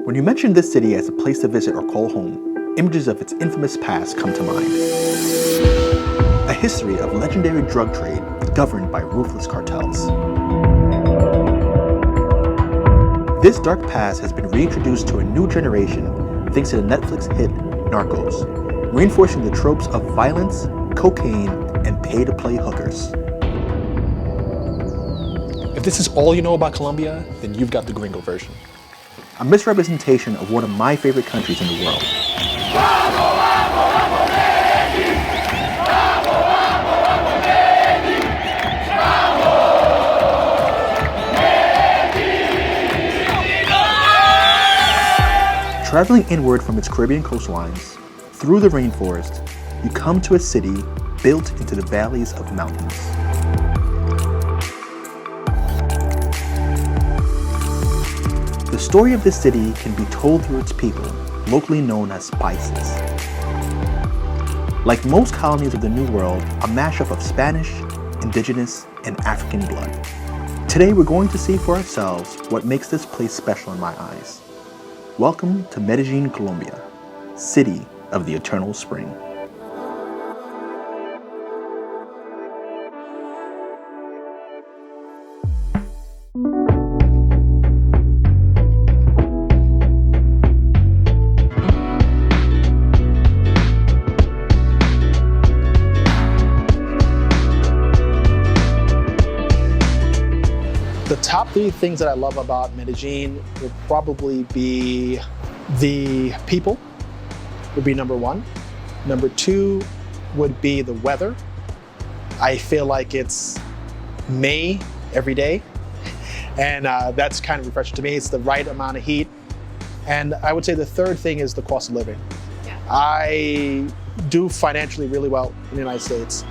When you mention this city as a place to visit or call home, images of its infamous past come to mind. A history of legendary drug trade governed by ruthless cartels. This dark past has been reintroduced to a new generation thanks to the Netflix hit Narcos, reinforcing the tropes of violence, cocaine, and pay-to-play hookers. If this is all you know about Colombia, then you've got the gringo version. A misrepresentation of one of my favorite countries in the world. Traveling inward from its Caribbean coastlines, through the rainforest, you come to a city built into the valleys of mountains. The story of this city can be told through its people, locally known as paisas. Like most colonies of the New World, a mashup of Spanish, indigenous, and African blood. Today we're going to see for ourselves what makes this place special in my eyes. Welcome to Medellin, Colombia, city of the eternal spring. The top three things that I love about Medellin would probably be the people, would be number one. Number two would be the weather. I feel like it's May every day, and that's kind of refreshing to me. It's the right amount of heat. And I would say the third thing is the cost of living. Yeah. I do financially really well in the United States,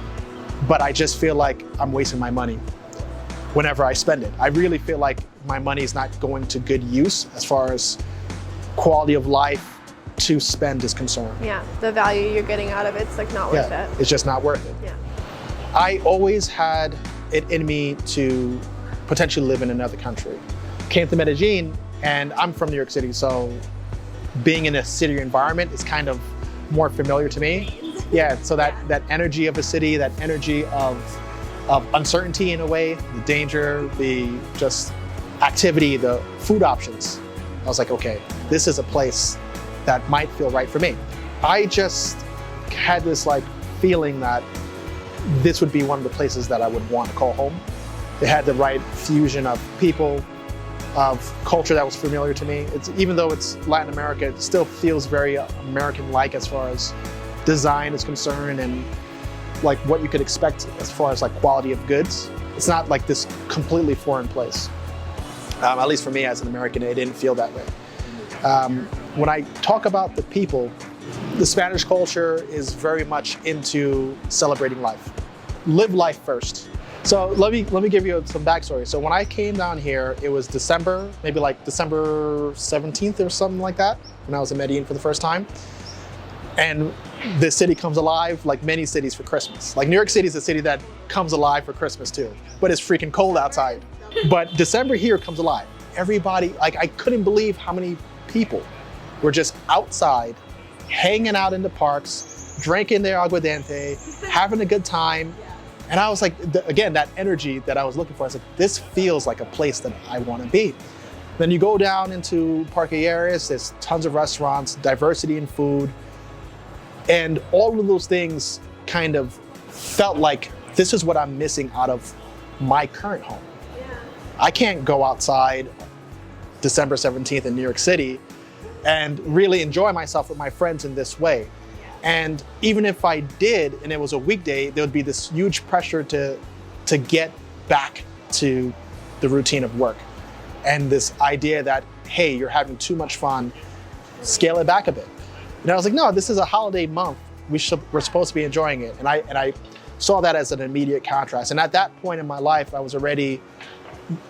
but I just feel like I'm wasting my money whenever I spend it. I really feel like my money is not going to good use as far as quality of life to spend is concerned. Yeah, the value you're getting out of it's like not worth it. It's just not worth it. Yeah. I always had it in me to potentially live in another country. Came to Medellin, and I'm from New York City, so being in a city environment is kind of more familiar to me. Yeah, so that energy of a city, that energy of uncertainty in a way, the danger, the just activity, the food options. I was like, okay, this is a place that might feel right for me. I just had this like feeling that this would be one of the places that I would want to call home. It had the right fusion of people, of culture that was familiar to me. Even though it's Latin America, it still feels very American-like as far as design is concerned and like what you could expect as far as like quality of goods. It's not like this completely foreign place. At least for me as an American, it didn't feel that way. When I talk about the people, the Spanish culture is very much into celebrating life. Live life first. So let me give you some backstory. So when I came down here, it was December, maybe like December 17th or something like that, when I was in Medellin for the first time. And the city comes alive like many cities for Christmas. Like New York City is a city that comes alive for Christmas too, but it's freaking cold outside. But December here comes alive. Everybody, like I couldn't believe how many people were just outside, hanging out in the parks, drinking their aguardiente, having a good time. And I was like, again, that energy that I was looking for, I was like, this feels like a place that I want to be. Then you go down into parque areas, there's tons of restaurants, diversity in food. And all of those things kind of felt like this is what I'm missing out of my current home. Yeah. I can't go outside December 17th in New York City and really enjoy myself with my friends in this way. And even if I did, and it was a weekday, there would be this huge pressure to get back to the routine of work. And this idea that, hey, you're having too much fun, scale it back a bit. And I was like, no, this is a holiday month. We're supposed to be enjoying it. And I saw that as an immediate contrast. And at that point in my life, I was already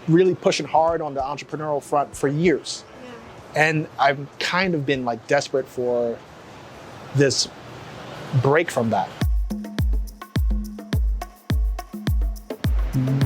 really pushing hard on the entrepreneurial front for years. Yeah. And I've kind of been like desperate for this break from that.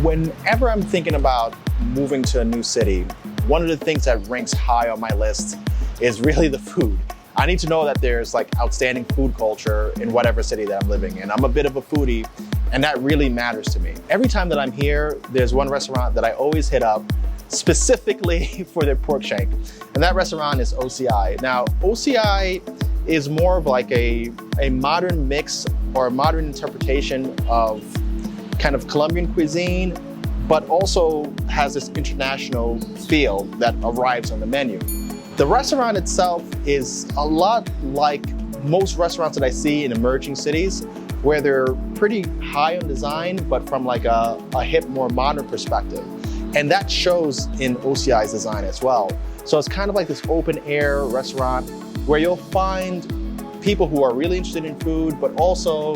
Whenever I'm thinking about moving to a new city, one of the things that ranks high on my list is really the food. I need to know that there's like outstanding food culture in whatever city that I'm living in. I'm a bit of a foodie, and that really matters to me. Every time that I'm here, there's one restaurant that I always hit up specifically for their pork shank, and that restaurant is OCI. Now, OCI is more of like a modern mix or a modern interpretation of kind of Colombian cuisine, but also has this international feel that arrives on the menu. The restaurant itself is a lot like most restaurants that I see in emerging cities, where they're pretty high on design, but from like a hip, more modern perspective. And that shows in OCI's design as well. So it's kind of like this open air restaurant where you'll find people who are really interested in food, but also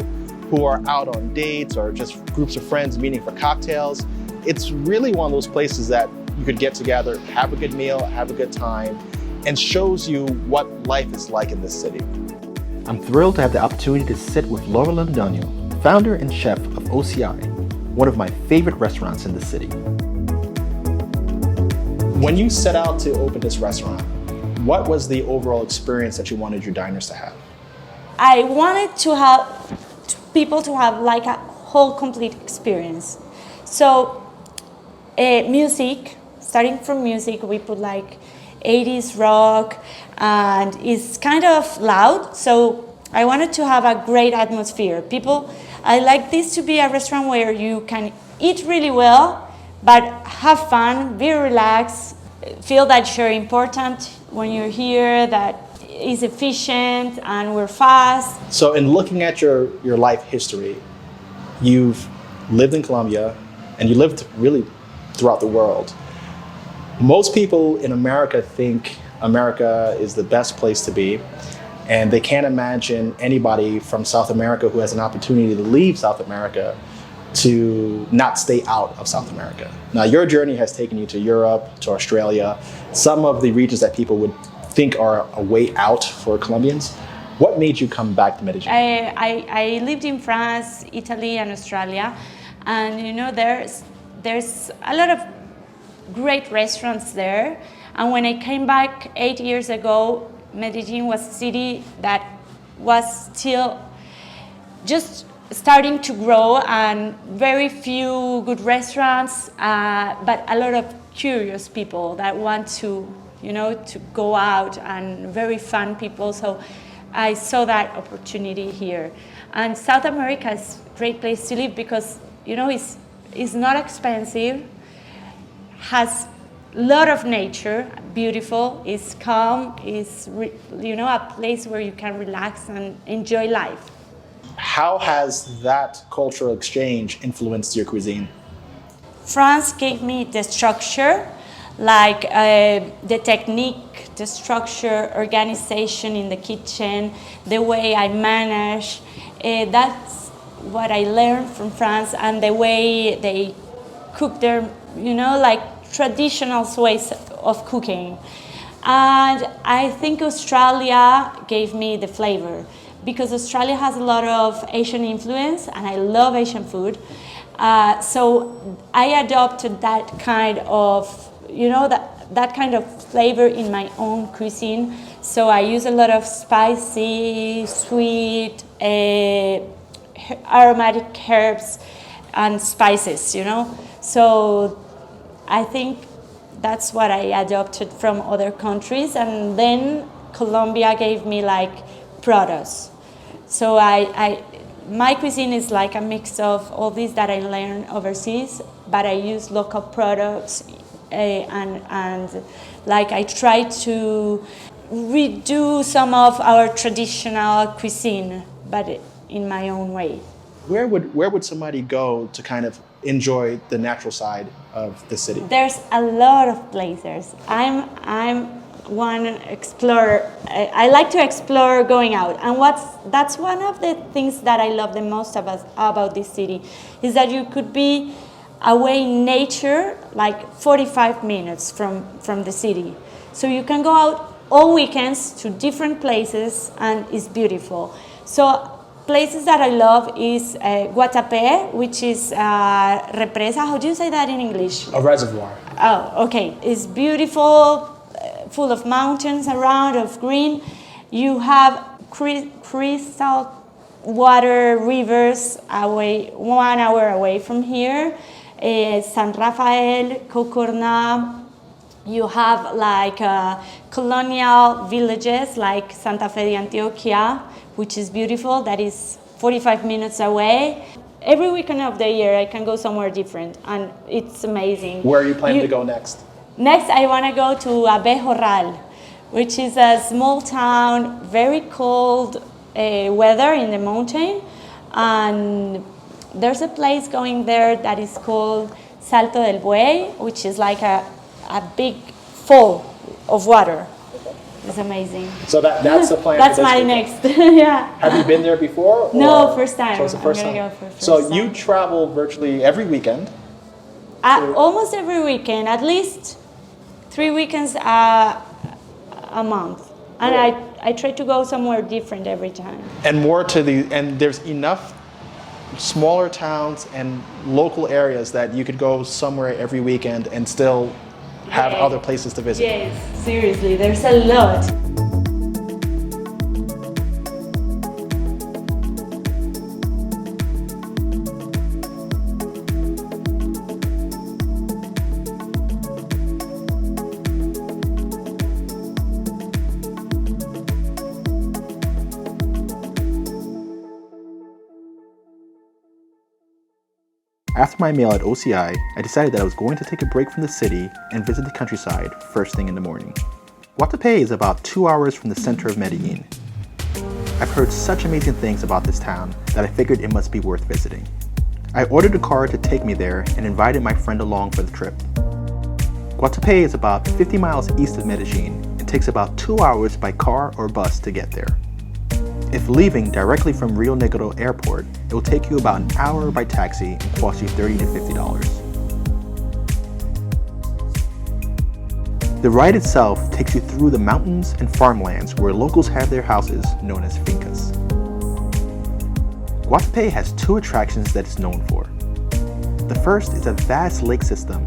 who are out on dates or just groups of friends meeting for cocktails. It's really one of those places that you could get together, have a good meal, have a good time, and shows you what life is like in this city. I'm thrilled to have the opportunity to sit with Laura Londoño, founder and chef of OCI, one of my favorite restaurants in the city. When you set out to open this restaurant, what was the overall experience that you wanted your diners to have? I wanted to have people to have like a whole complete experience. So music, starting from music, we put like 80s rock, and it's kind of loud. So I wanted to have a great atmosphere. I like this to be a restaurant where you can eat really well, but have fun, be relaxed, feel that you're important when you're here, that is efficient and we're fast. So in looking at your life history, you've lived in Colombia and you lived really throughout the world. Most people in America think America is the best place to be, and they can't imagine anybody from South America who has an opportunity to leave South America to not stay out of South America. Now, your journey has taken you to Europe, to Australia, some of the regions that people would think are a way out for Colombians. What made you come back to Medellin? I lived in France, Italy, and Australia, and you know there's a lot of great restaurants there. And when I came back 8 years ago, Medellin was a city that was still just starting to grow, and very few good restaurants, but a lot of curious people that want to go out, and very fun people. So I saw that opportunity here. And South America is a great place to live because, it's not expensive, has a lot of nature, beautiful, is calm, is a place where you can relax and enjoy life. How has that cultural exchange influenced your cuisine? France gave me the structure, like the technique, the structure, organization in the kitchen, the way I manage. That's what I learned from France, and the way they cook their, traditional ways of cooking. And I think Australia gave me the flavor, because Australia has a lot of Asian influence, and I love Asian food. So I adopted that kind of, that kind of flavor in my own cuisine. So I use a lot of spicy, sweet, aromatic herbs and spices, So I think that's what I adopted from other countries. And then Colombia gave me like produce. So my cuisine is like a mix of all these that I learned overseas, but I use local products, and like I try to redo some of our traditional cuisine, but in my own way. Where would somebody go to kind of enjoy the natural side of the city? There's a lot of places. I'm one explorer. I like to explore going out, and that's one of the things that I love the most about this city, is that you could be away in nature like 45 minutes from the city. So you can go out all weekends to different places, and it's beautiful. So places that I love is Guatapé, which is represa. How do you say that in English? A reservoir. Oh, okay. It's beautiful, full of mountains around, of green. You have crystal water rivers away, 1 hour away from here. San Rafael, Cocorna. You have like colonial villages like Santa Fe de Antioquia, which is beautiful. That is 45 minutes away. Every weekend of the year, I can go somewhere different, and it's amazing. Where are you planning to go next? Next, I want to go to Abejorral, which is a small town, very cold weather in the mountain, and there's a place going there that is called Salto del Buey, which is like a big fall of water. It's amazing. So that's the plan. That's my next. Yeah. Have you been there before? No, first time. So it's the first I'm time. gonna go for first So time. you travel virtually every weekend. Almost every weekend, at least 3 weekends a month, and I try to go somewhere different every time. And there's enough smaller towns and local areas that you could go somewhere every weekend and still have other places to visit. Yes, seriously, there's a lot. After my meal at OCI, I decided that I was going to take a break from the city and visit the countryside first thing in the morning. Guatapé is about 2 hours from the center of Medellin. I've heard such amazing things about this town that I figured it must be worth visiting. I ordered a car to take me there and invited my friend along for the trip. Guatapé is about 50 miles east of Medellin and takes about 2 hours by car or bus to get there. If leaving directly from Rio Negro Airport, it will take you about an hour by taxi and cost you $30 to $50. The ride itself takes you through the mountains and farmlands where locals have their houses known as fincas. Guatapé has 2 attractions that it's known for. The first is a vast lake system,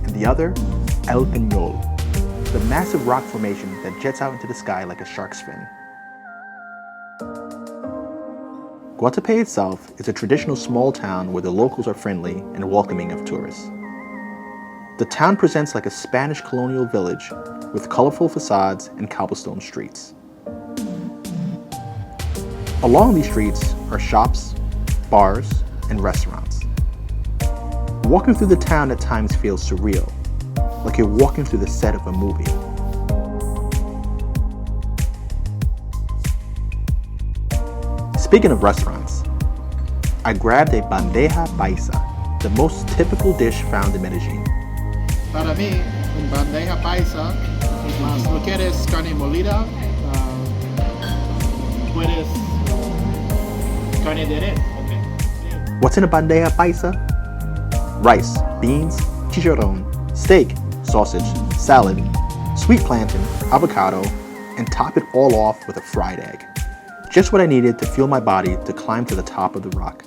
and the other, El Peñol, the massive rock formation that jets out into the sky like a shark's fin. Guatapé itself is a traditional small town where the locals are friendly and welcoming of tourists. The town presents like a Spanish colonial village with colorful facades and cobblestone streets. Along these streets are shops, bars, and restaurants. Walking through the town at times feels surreal, like you're walking through the set of a movie. Speaking of restaurants, I grabbed a bandeja paisa, the most typical dish found in Medellin. Para mí, un bandeja paisa, más lo quieres carne molida, puedes carne de res. Okay. What's in a bandeja paisa? Rice, beans, chicharrón, steak, sausage, salad, sweet plantain, avocado, and top it all off with a fried egg. Just what I needed to fuel my body to climb to the top of the rock.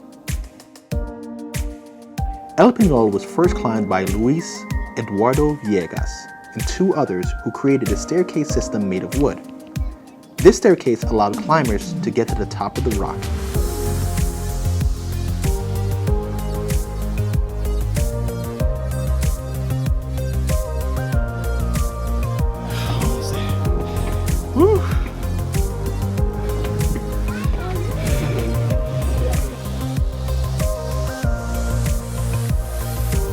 El Peñol was first climbed by Luis Eduardo Villegas and 2 others who created a staircase system made of wood. This staircase allowed climbers to get to the top of the rock. Woo.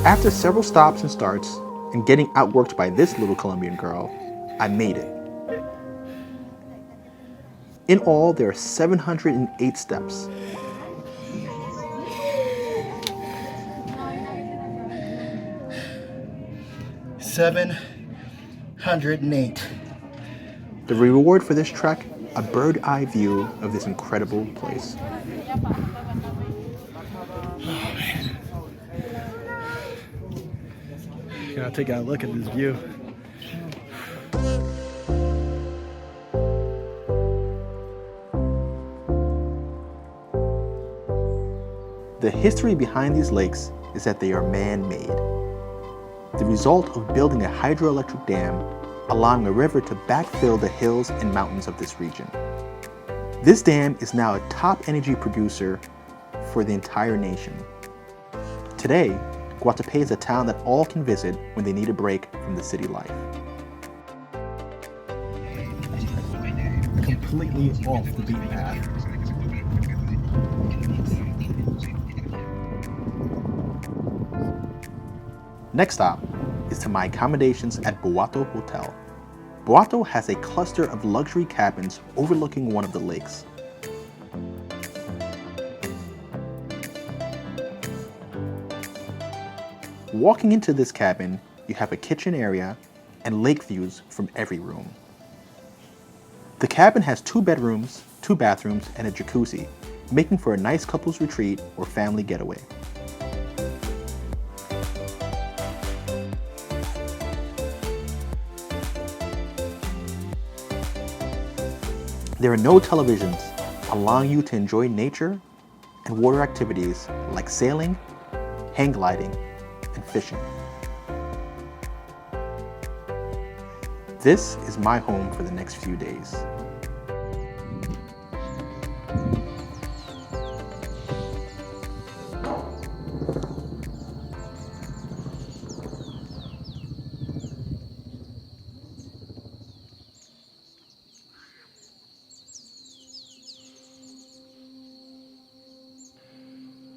After several stops and starts, and getting outworked by this little Colombian girl, I made it. In all, there are 708 steps. The reward for this trek, a bird's-eye view of this incredible place. Gotta take a look at this view. The history behind these lakes is that they are man-made. The result of building a hydroelectric dam allowing a river to backfill the hills and mountains of this region. This dam is now a top energy producer for the entire nation. Today, Guatapé is a town that all can visit when they need a break from the city life. Completely off the beaten path. Next stop is to my accommodations at Boato Hotel. Boato has a cluster of luxury cabins overlooking one of the lakes. Walking into this cabin, you have a kitchen area and lake views from every room. The cabin has 2 bedrooms, 2 bathrooms, and a jacuzzi, making for a nice couples retreat or family getaway. There are no televisions, allowing you to enjoy nature and water activities like sailing, hang gliding, and fishing. This is my home for the next few days.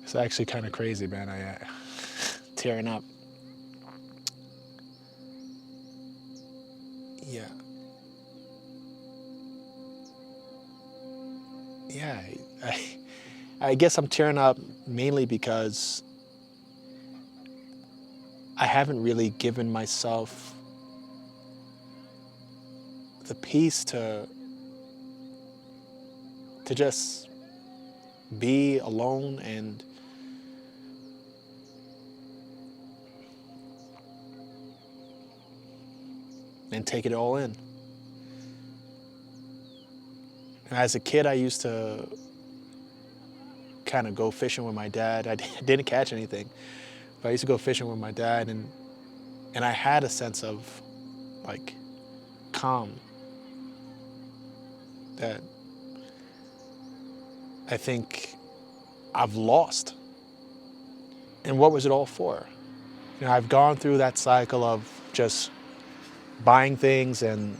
It's actually kind of crazy, man. I tearing up. Yeah. Yeah, I guess I'm tearing up mainly because I haven't really given myself the peace to just be alone and take it all in. As a kid, I used to kind of go fishing with my dad. I didn't catch anything, but I used to go fishing with my dad, and I had a sense of like calm that I think I've lost. And what was it all for? You know, I've gone through that cycle of just buying things and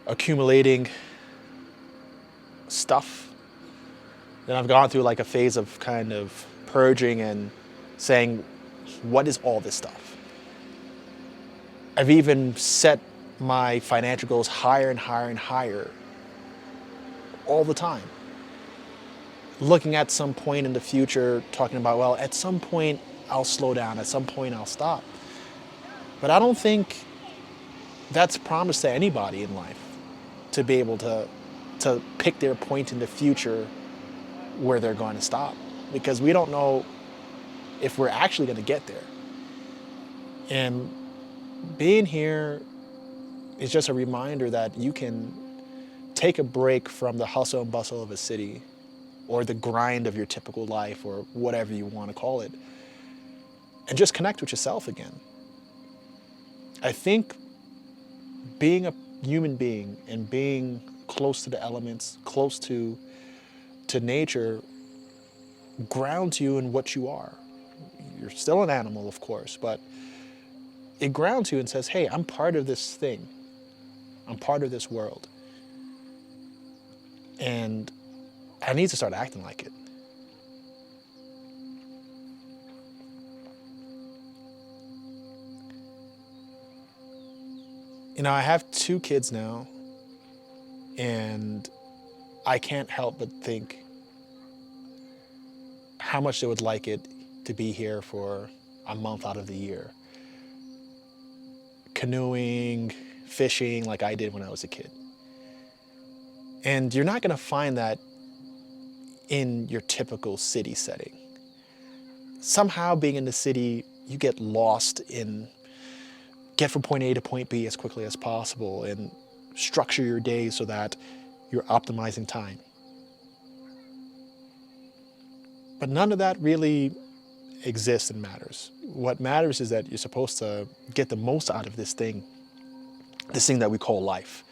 accumulating stuff. Then I've gone through like a phase of kind of purging and saying, what is all this stuff? I've even set my financial goals higher and higher and higher all the time. Looking at some point in the future, talking about, well, at some point I'll slow down, at some point I'll stop. But I don't think that's promised to anybody in life, to be able to pick their point in the future where they're going to stop, because we don't know if we're actually going to get there. And being here is just a reminder that you can take a break from the hustle and bustle of a city or the grind of your typical life or whatever you want to call it, and just connect with yourself again. I think being a human being and being close to the elements, close to nature, grounds you in what you are. You're still an animal, of course, but it grounds you and says, hey, I'm part of this thing. I'm part of this world. And I need to start acting like it. You know, I have 2 kids now, and I can't help but think how much they would like it to be here for a month out of the year. Canoeing, fishing like I did when I was a kid. And you're not gonna find that in your typical city setting. Somehow being in the city, you get lost in get from point A to point B as quickly as possible and structure your day so that you're optimizing time. But none of that really exists and matters. What matters is that you're supposed to get the most out of this thing this thing that we call life.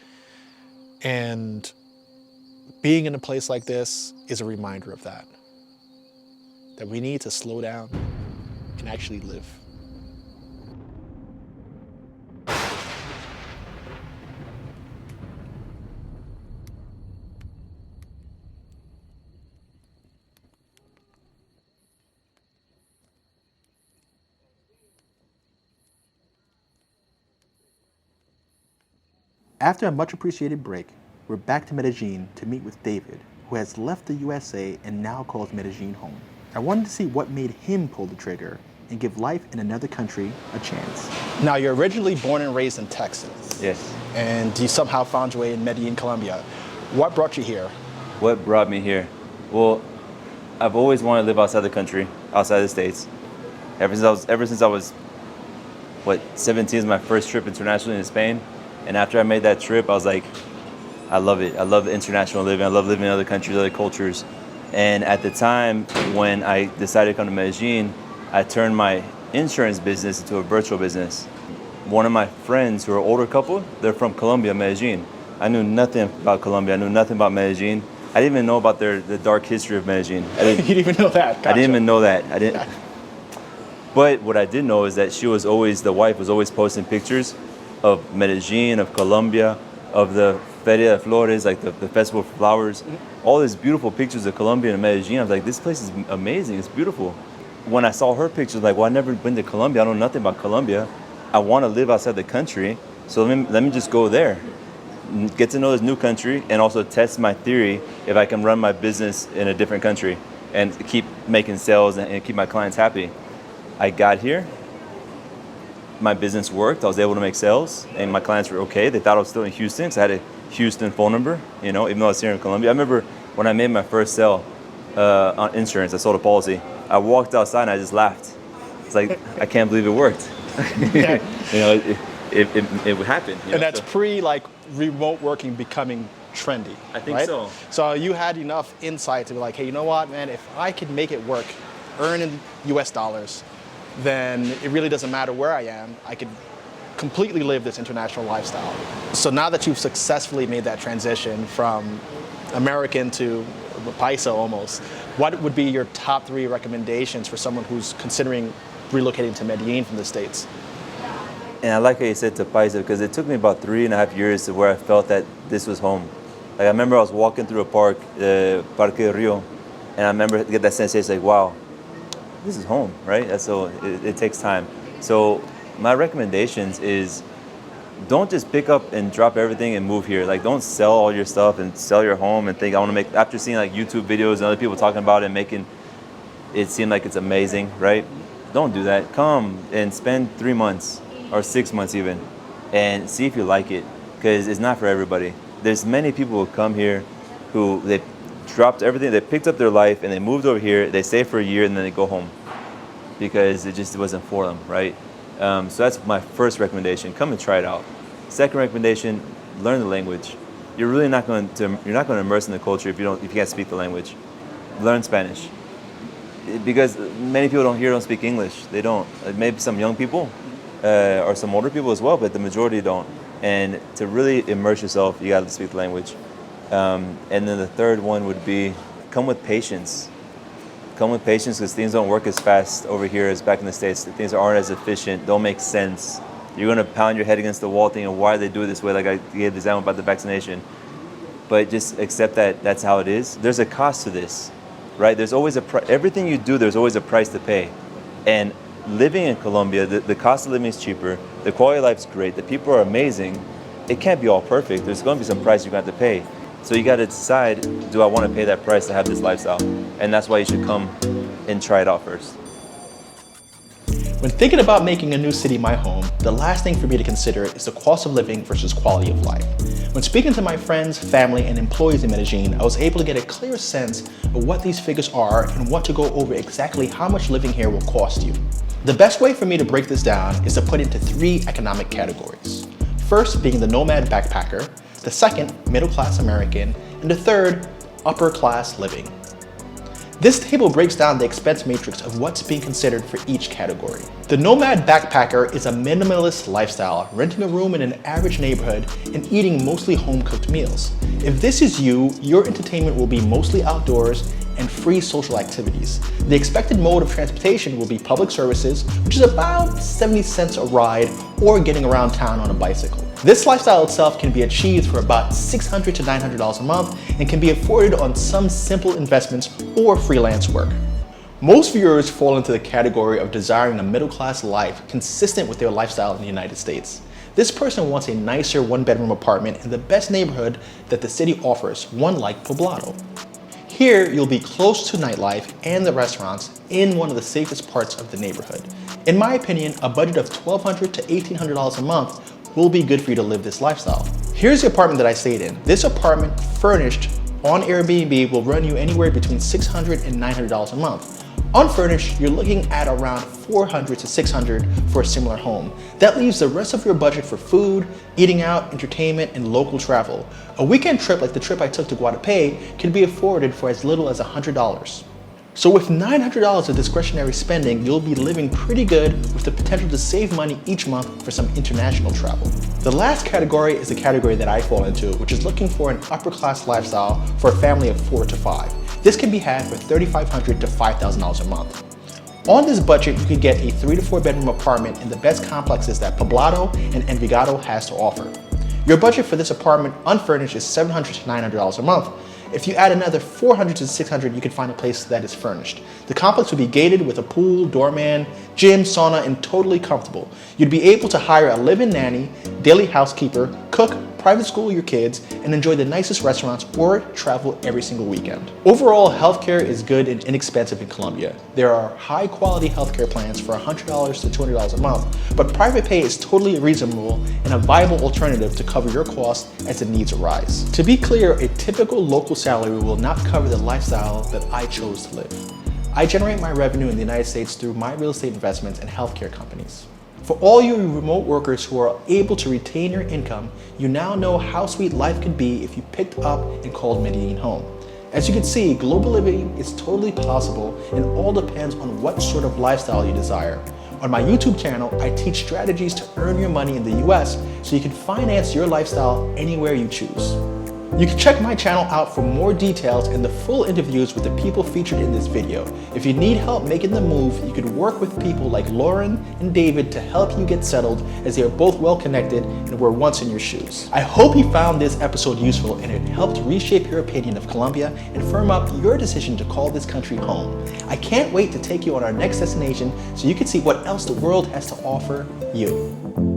And being in a place like this is a reminder of that we need to slow down and actually live. After a much appreciated break, we're back to Medellin to meet with David, who has left the USA and now calls Medellin home. I wanted to see what made him pull the trigger and give life in another country a chance. Now, you're originally born and raised in Texas. Yes. And you somehow found your way in Medellin, Colombia. What brought you here? What brought me here? Well, I've always wanted to live outside the country, outside the States. Ever since I was 17 is my first trip internationally in Spain. And after I made that trip, I was like, I love it. I love international living. I love living in other countries, other cultures. And at the time when I decided to come to Medellin, I turned my insurance business into a virtual business. One of my friends who are an older couple, they're from Colombia, Medellin. I knew nothing about Colombia. I knew nothing about Medellin. I didn't even know about the dark history of Medellin. You didn't even know that? Gotcha. I didn't even know that. I didn't. But what I did know is that the wife was always posting pictures of Medellin, of Colombia, of the Feria de Flores, like the Festival of Flowers, all these beautiful pictures of Colombia and Medellin. I was like, this place is amazing, it's beautiful. When I saw her pictures, like, well, I've never been to Colombia, I know nothing about Colombia. I want to live outside the country, so let me just go there. Get to know this new country and also test my theory if I can run my business in a different country and keep making sales and keep my clients happy. I got here. My business worked. I was able to make sales, and my clients were okay. They thought I was still in Houston, so I had a Houston phone number, even though I was here in Colombia. I remember when I made my first sale on insurance, I sold a policy. I walked outside and I just laughed. It's like, I can't believe it worked. It would happen. And that's remote working becoming trendy. I think right? so. So you had enough insight to be like, hey, you know what, man? If I could make it work, earn in US dollars, then it really doesn't matter where I am. I could completely live this international lifestyle. So now that you've successfully made that transition from American to Paisa almost, what would be your top 3 recommendations for someone who's considering relocating to Medellin from the States? And I like how you said to Paisa, because it took me about 3.5 years to where I felt that this was home. Like, I remember I was walking through a park, Parque del Rio, and I remember get that sensation like, wow, this is home, right? So it takes time. So my recommendations is don't just pick up and drop everything and move here. Like, don't sell all your stuff and sell your home and think I want to make, after seeing like YouTube videos and other people talking about it and making it seem like it's amazing, right? Don't do that. Come and spend 3 months or 6 months even and see if you like it, because it's not for everybody. There's many people who come here who they dropped everything, they picked up their life and they moved over here, they stay for a year and then they go home because it just wasn't for them, right? So that's my first recommendation. Come and try it out. Second recommendation, learn the language. You're really not going to immerse in the culture if you can't speak the language. Learn Spanish. Because many people don't speak English. They don't. Maybe some young people or some older people as well, but the majority don't. And to really immerse yourself, you got to speak the language. And then the third one would be come with patience. Come with patience, because things don't work as fast over here as back in the States. Things aren't as efficient, don't make sense. You're going to pound your head against the wall thinking, why do they do it this way? Like I gave the example about the vaccination. But just accept that that's how it is. There's a cost to this, right? There's always everything you do, there's always a price to pay. And living in Colombia, the cost of living is cheaper, the quality of life is great, the people are amazing. It can't be all perfect. There's going to be some price you're going to have to pay. So you got to decide, do I want to pay that price to have this lifestyle? And that's why you should come and try it out first. When thinking about making a new city my home, the last thing for me to consider is the cost of living versus quality of life. When speaking to my friends, family, and employees in Medellin, I was able to get a clear sense of what these figures are and want to go over exactly how much living here will cost you. The best way for me to break this down is to put it into 3 economic categories. First being the nomad backpacker, the second, middle-class American, and the third, upper-class living. This table breaks down the expense matrix of what's being considered for each category. The nomad backpacker is a minimalist lifestyle, renting a room in an average neighborhood and eating mostly home-cooked meals. If this is you, your entertainment will be mostly outdoors and free social activities. The expected mode of transportation will be public services, which is about 70 cents a ride, or getting around town on a bicycle. This lifestyle itself can be achieved for about $600 to $900 a month and can be afforded on some simple investments or freelance work. Most viewers fall into the category of desiring a middle-class life consistent with their lifestyle in the United States. This person wants a nicer one-bedroom apartment in the best neighborhood that the city offers, one like Poblado. Here, you'll be close to nightlife and the restaurants in one of the safest parts of the neighborhood. In my opinion, a budget of $1,200 to $1,800 a month will be good for you to live this lifestyle. Here's the apartment that I stayed in. This apartment, furnished on Airbnb, will run you anywhere between $600 and $900 a month. Unfurnished, you're looking at around $400 to $600 for a similar home. That leaves the rest of your budget for food, eating out, entertainment, and local travel. A weekend trip like the trip I took to Guadalupe can be afforded for as little as $100. So with $900 of discretionary spending, you'll be living pretty good with the potential to save money each month for some international travel. The last category is the category that I fall into, which is looking for an upper class lifestyle for a family of 4 to 5. This can be had for $3,500 to $5,000 a month. On this budget, you can get a 3 to 4 bedroom apartment in the best complexes that Poblado and Envigado has to offer. Your budget for this apartment unfurnished is $700 to $900 a month. If you add another $400 to $600, you can find a place that is furnished. The complex will be gated with a pool, doorman, gym, sauna, and totally comfortable. You'd be able to hire a live-in nanny, daily housekeeper, cook, private school your kids, and enjoy the nicest restaurants or travel every single weekend. Overall, healthcare is good and inexpensive in Colombia. There are high-quality healthcare plans for $100 to $200 a month, but private pay is totally reasonable and a viable alternative to cover your costs as the needs arise. To be clear, a typical local salary will not cover the lifestyle that I chose to live. I generate my revenue in the United States through my real estate investments and healthcare companies. For all you remote workers who are able to retain your income, you now know how sweet life could be if you picked up and called Medellin home. As you can see, global living is totally possible and all depends on what sort of lifestyle you desire. On my YouTube channel, I teach strategies to earn your money in the US so you can finance your lifestyle anywhere you choose. You can check my channel out for more details and the full interviews with the people featured in this video. If you need help making the move, you could work with people like Lauren and David to help you get settled, as they are both well connected and were once in your shoes. I hope you found this episode useful and it helped reshape your opinion of Colombia and firm up your decision to call this country home. I can't wait to take you on our next destination so you can see what else the world has to offer you.